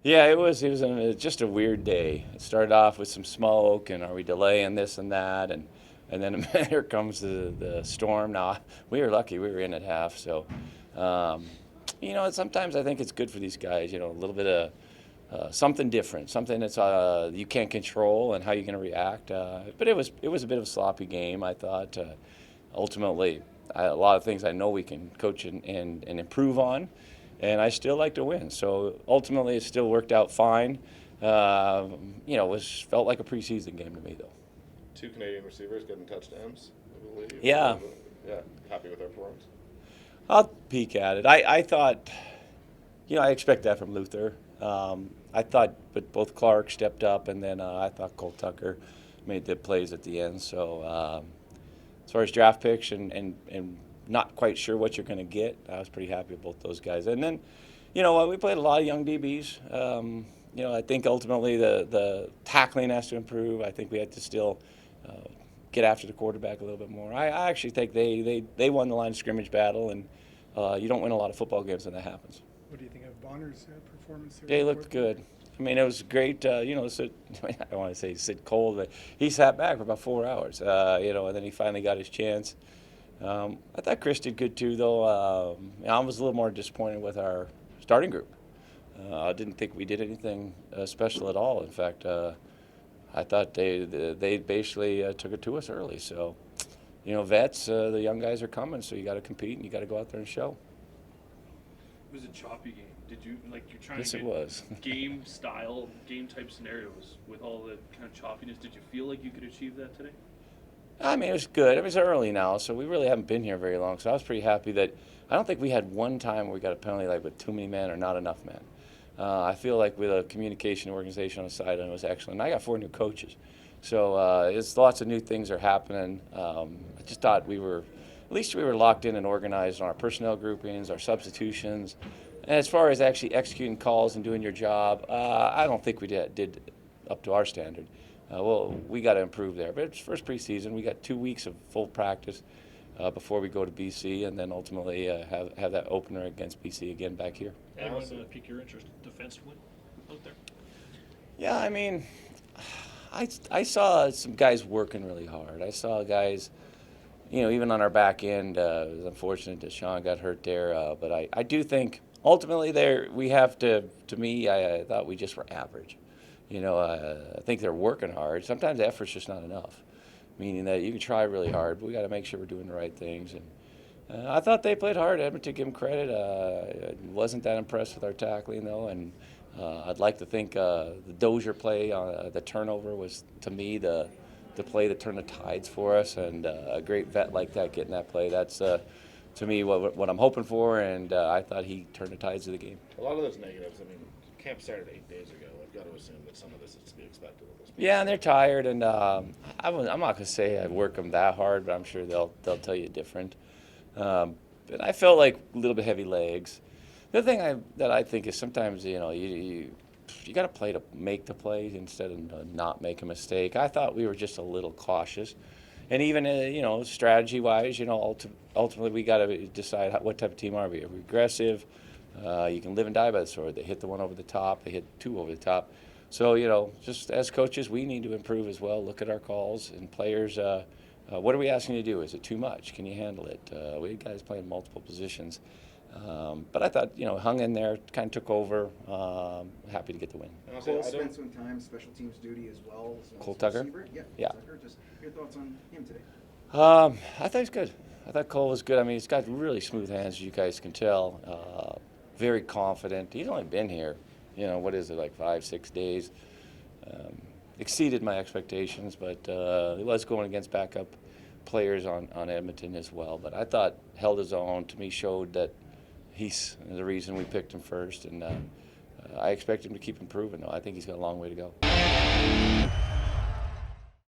Yeah, just a weird day. It started off with some smoke, and are we delaying this and that, and then here comes the storm. Now we were lucky; we were in at half. So, um, sometimes I think it's good for these guys. A little bit of something different, something that's you can't control, and how you're going to react. But it was a bit of a sloppy game. I thought ultimately a lot of things I know we can coach and improve on, and I still like to win. So ultimately, it still worked out fine. It was felt like a preseason game to me, though. Two Canadian receivers getting touchdowns, I believe. Yeah, Yeah, happy with their performance. I'll peek at it. I thought, I expect that from Luther. I thought, but both Clark stepped up, and then I thought Cole Tucker made the plays at the end. So as far as draft picks and not quite sure what you're going to get, I was pretty happy with both those guys. And then, we played a lot of young DBs. I think ultimately the tackling has to improve. I think we had to still uh, get after the quarterback a little bit more. I actually think they won the line of scrimmage battle, and you don't win a lot of football games when that happens. What do you think of Bonner's performance there? They looked good. I mean, it was great. Sid, I don't want to say Sid Cole, but he sat back for about 4 hours. And then he finally got his chance. I thought Chris did good too, though. I was a little more disappointed with our starting group. I didn't think we did anything special at all. In fact, I thought they basically took it to us early. So, vets, the young guys are coming, so you got to compete and you got to go out there and show. It was a choppy game. Did you you're trying Yes, to it get was. game type scenarios with all the kind of choppiness? Did you feel like you could achieve that today? I mean, it was good. It was early now, so we really haven't been here very long. So I was pretty happy that I don't think we had one time where we got a penalty like with too many men or not enough men. I feel like with a communication organization on the sideline was excellent. And I got 4 new coaches, so it's lots of new things are happening. I just thought at least we were locked in and organized on our personnel groupings, our substitutions. And as far as actually executing calls and doing your job, I don't think we did up to our standard. We got to improve there. But it's first preseason. We got 2 weeks of full practice before we go to BC, and then ultimately have that opener against BC again back here. Anyone to pique your interest defensively out there? Yeah, I mean, I saw some guys working really hard. I saw guys, even on our back end. It was unfortunate that Sean got hurt there, but I do think ultimately we have to me, I thought we just were average. I think they're working hard. Sometimes the effort's just not enough, meaning that you can try really hard, but we got to make sure we're doing the right things. And I thought they played hard. Edmonton, give them credit. I wasn't that impressed with our tackling, though, and I'd like to think the Dozier play, the turnover was, to me, the play that turned the tides for us, and a great vet like that getting that play. That's, to me, what I'm hoping for, and I thought he turned the tides of the game. A lot of those negatives, I mean, camp started 8 days ago. I've got to assume that some of this is to be expected at this point. Yeah, and they're tired, and I'm not going to say I work them that hard, but I'm sure they'll tell you different. But I felt like a little bit heavy legs. The other thing that I think is sometimes you got to play to make the play instead of not make a mistake. I thought we were just a little cautious, and even strategy wise, ultimately we got to decide what type of team are we. Are we aggressive? You can live and die by the sword. They hit the one over the top. They hit 2 over the top. So just as coaches, we need to improve as well. Look at our calls and players. What are we asking you to do? Is it too much? Can you handle it? We had guys playing multiple positions. But I thought, hung in there, kind of took over. Happy to get the win. Cole spent some time special teams duty as well. Cole Tucker? Yeah. Tucker. Just your thoughts on him today? I thought he's good. I thought Cole was good. I mean, he's got really smooth hands, as you guys can tell. Very confident. He's only been here, what is it, like 5-6 days. Exceeded my expectations, but he was going against backup players on Edmonton as well. But I thought held his own. To me, showed that he's the reason we picked him first, and I expect him to keep improving. Though I think he's got a long way to go.